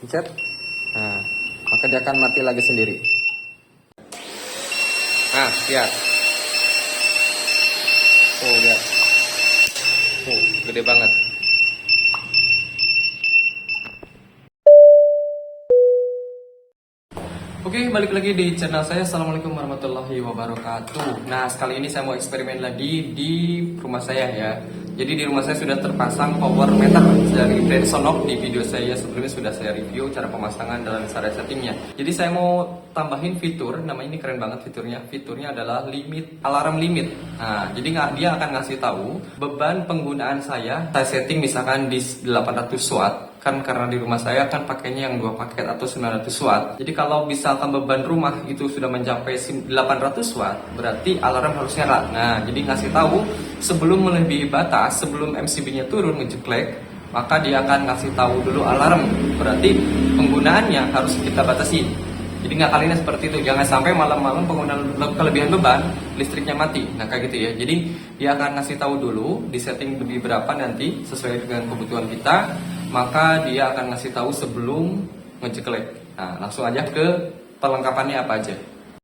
pencet. Nah, maka dia akan mati lagi sendiri. Nah, lihat. Oh, lihat. Oh, gede banget. Oke, balik lagi di channel saya. Assalamualaikum warahmatullahi wabarakatuh. Nah, sekali ini saya mau eksperimen lagi di rumah saya ya. Jadi di rumah saya sudah terpasang power meter dari brand Sonoff. Di video saya sebelumnya sudah saya review cara pemasangan dan cara settingnya. Jadi saya mau tambahin fitur, namanya ini keren banget fiturnya. Fiturnya adalah alarm limit. Nah, jadi dia akan ngasih tahu beban penggunaan saya setting misalkan di 800 watt. Kan karena di rumah saya kan pakainya yang 2 paket atau 900 watt. Jadi kalau misalkan beban rumah itu sudah mencapai 800 watt, berarti alarm harus nyala. Nah, jadi ngasih tahu sebelum melebihi batas, sebelum MCB-nya turun ngejeklek, maka dia akan ngasih tahu dulu alarm. Berarti penggunaannya harus kita batasi. Jadi ngakalinnya seperti itu, jangan sampai malam-malam penggunaan kelebihan beban, listriknya mati. Nah kayak gitu ya. Jadi dia akan ngasih tahu dulu di setting di berapa nanti sesuai dengan kebutuhan kita. Maka dia akan ngasih tahu sebelum ngeceklek. Nah, langsung aja ke perlengkapannya apa aja.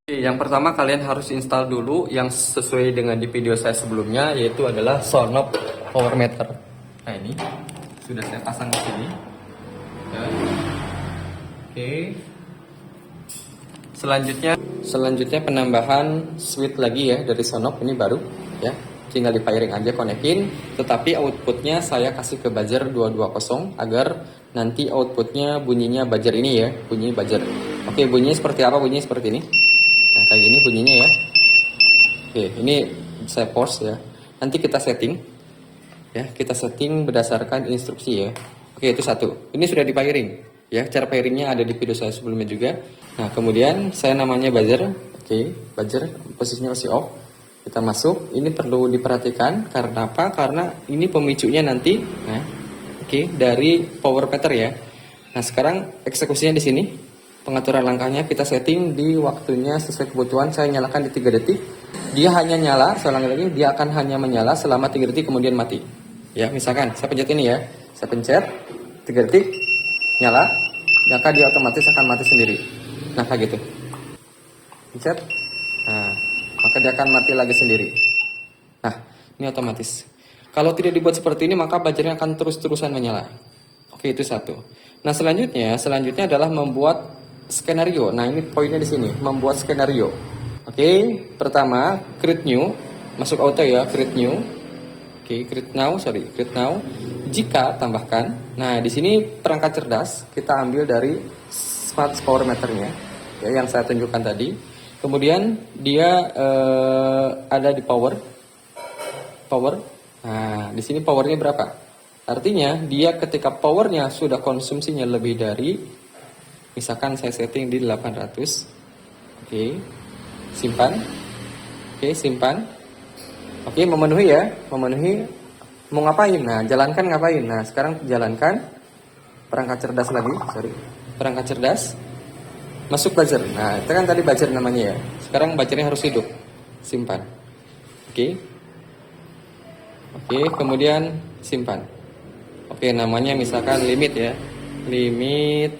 Oke, yang pertama kalian harus install dulu yang sesuai dengan di video saya sebelumnya, yaitu adalah Sonoff Power Meter. Nah ini sudah saya pasang di sini. Ya. Oke. Selanjutnya penambahan switch lagi ya dari Sonoff, ini baru ya. Tinggal di pairing aja, konekin, tetapi outputnya saya kasih ke buzzer 220 agar nanti outputnya bunyinya buzzer ini ya, bunyi buzzer. Oke, bunyinya seperti apa? Bunyinya seperti ini. Nah, kayak gini bunyinya ya. Oke, ini saya pause ya. Nanti kita setting ya, kita setting berdasarkan instruksi ya. Oke, itu satu. Ini sudah di pairing ya, cara pairingnya ada di video saya sebelumnya juga. Nah, kemudian saya namanya buzzer. Oke, buzzer posisinya masih off. Kita masuk, ini perlu diperhatikan karena apa? Karena ini pemicunya nanti, nah, oke, dari power meter ya. Nah, sekarang eksekusinya di sini, pengaturan langkahnya kita setting di waktunya sesuai kebutuhan. Saya nyalakan di 3 detik. Dia hanya nyala, saya ulangi lagi, dia akan hanya menyala selama 3 detik kemudian mati. Ya, misalkan saya pencet ini ya, saya pencet 3 detik, nyala, maka dia otomatis akan mati sendiri. Nah, kayak gitu. Pencet. Nah, maka dia akan mati lagi sendiri. Nah, ini otomatis. Kalau tidak dibuat seperti ini, maka buzzernya akan terus-terusan menyala. Oke, itu satu. Nah, selanjutnya adalah membuat skenario. Nah, ini poinnya di sini, membuat skenario. Oke, pertama, create new, masuk auto ya, create new. Oke, create now. Jika tambahkan. Nah, di sini perangkat cerdas kita ambil dari smart power meternya, ya, yang saya tunjukkan tadi. Kemudian dia ada di power. Nah, di sini powernya berapa? Artinya dia ketika powernya sudah konsumsinya lebih dari, misalkan saya setting di 800. Oke, simpan. Oke, simpan. Oke, memenuhi ya, memenuhi. Mau ngapain? Nah, jalankan ngapain? Nah, sekarang jalankan perangkat cerdas lagi. Perangkat cerdas. Masuk buzzer. Nah, itu kan tadi buzzer namanya ya. Sekarang buzzernya harus hidup. Simpan. Oke. Oke, kemudian simpan. Oke, namanya misalkan limit ya. Limit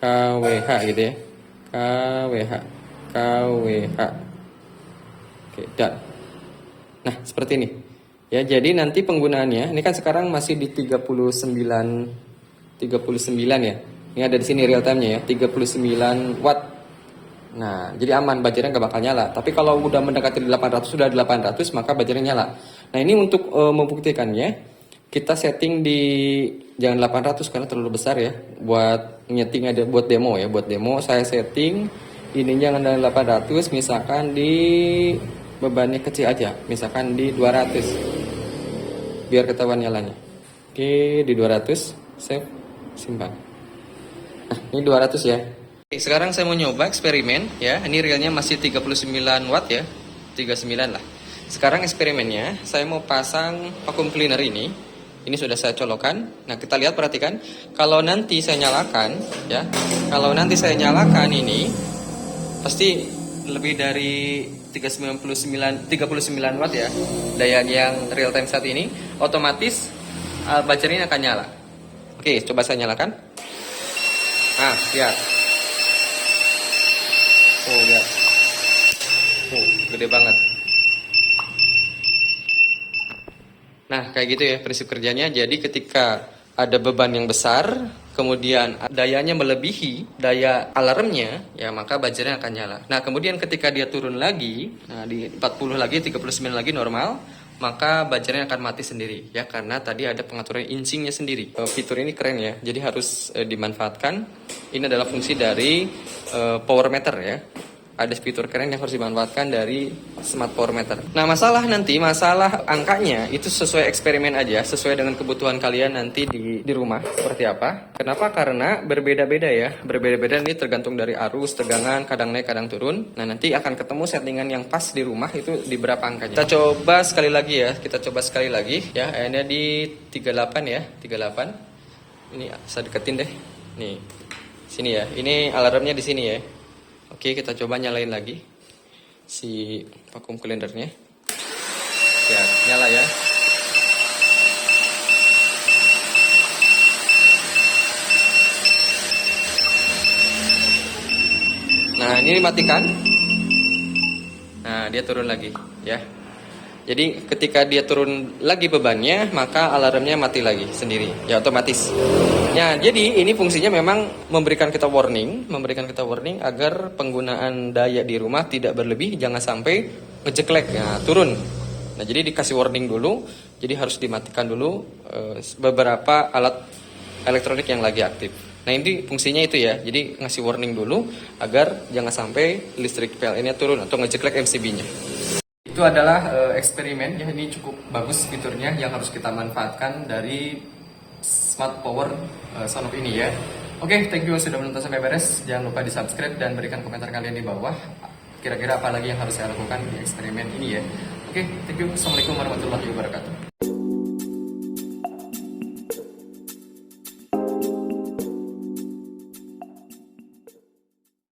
KWH gitu ya. KWH. Oke, done. Nah, seperti ini. Ya, jadi nanti penggunaannya, ini kan sekarang masih di 39 ya. Ini ada di sini real time-nya ya, 39 watt. Nah, jadi aman, buzzernya nggak bakal nyala. Tapi kalau udah mendekati 800, sudah 800, maka buzzernya nyala. Nah, ini untuk membuktikannya, kita setting di jangan 800 karena terlalu besar ya. Buat nyeting ada buat demo ya, buat demo saya setting ini jangan dari 800, misalkan di bebannya kecil aja, misalkan di 200. Biar ketahuan nyalanya. Oke, di 200, save, simpan. Nah, ini 200 ya. Oke, sekarang saya mau nyoba eksperimen ya. Ini realnya masih 39 watt ya. 39 lah. Sekarang eksperimennya saya mau pasang vacuum cleaner ini. Ini sudah saya colokkan. Nah, kita lihat, perhatikan. Kalau nanti saya nyalakan ya. Kalau nanti saya nyalakan ini pasti lebih dari 39 watt ya. Daya yang real time saat ini otomatis buzzer ini akan nyala. Oke, coba saya nyalakan. Nah, lihat. Oh, lihat. Oh, gede banget. Nah, kayak gitu ya prinsip kerjanya. Jadi ketika ada beban yang besar, kemudian dayanya melebihi daya alarmnya, ya maka buzzer-nya akan nyala. Nah, kemudian ketika dia turun lagi, nah di 40 lagi, 39 lagi normal, maka buzzer-nya akan mati sendiri ya karena tadi ada pengaturan insingnya sendiri. Fitur ini keren ya. Jadi harus dimanfaatkan. Ini adalah fungsi dari power meter ya. Ada fitur keren yang harus dimanfaatkan dari smart power meter. Nah, masalah angkanya itu sesuai eksperimen aja, sesuai dengan kebutuhan kalian nanti di rumah seperti apa. Kenapa? Karena berbeda-beda ya. Berbeda-beda ini tergantung dari arus, tegangan, kadang naik, kadang turun. Nah, nanti akan ketemu settingan yang pas di rumah itu di berapa angkanya. Kita coba sekali lagi ya. Ya, ini di 38 ya, 38. Ini saya deketin deh. Nih. Sini ya. Ini alarmnya di sini ya. Oke, kita coba nyalain lagi si vacuum cleanernya. Ya, nyala ya. Nah, ini dimatikan. Nah, dia turun lagi ya. Jadi ketika dia turun lagi bebannya, maka alarmnya mati lagi sendiri, ya otomatis. Ya, jadi ini fungsinya memang memberikan kita warning agar penggunaan daya di rumah tidak berlebih, jangan sampai ngejeklek, ya turun. Nah, jadi dikasih warning dulu, jadi harus dimatikan dulu beberapa alat elektronik yang lagi aktif. Nah, ini fungsinya itu ya, jadi ngasih warning dulu agar jangan sampai listrik PLN-nya turun atau ngejeklek MCB-nya. Itu adalah eksperimen ya, ini cukup bagus fiturnya yang harus kita manfaatkan dari smart power Sonoff ini ya. Oke, thank you sudah menonton sampai beres. Jangan lupa di subscribe dan berikan komentar kalian di bawah. Kira-kira apa lagi yang harus saya lakukan di eksperimen ini ya. Oke, thank you. Assalamualaikum warahmatullahi wabarakatuh.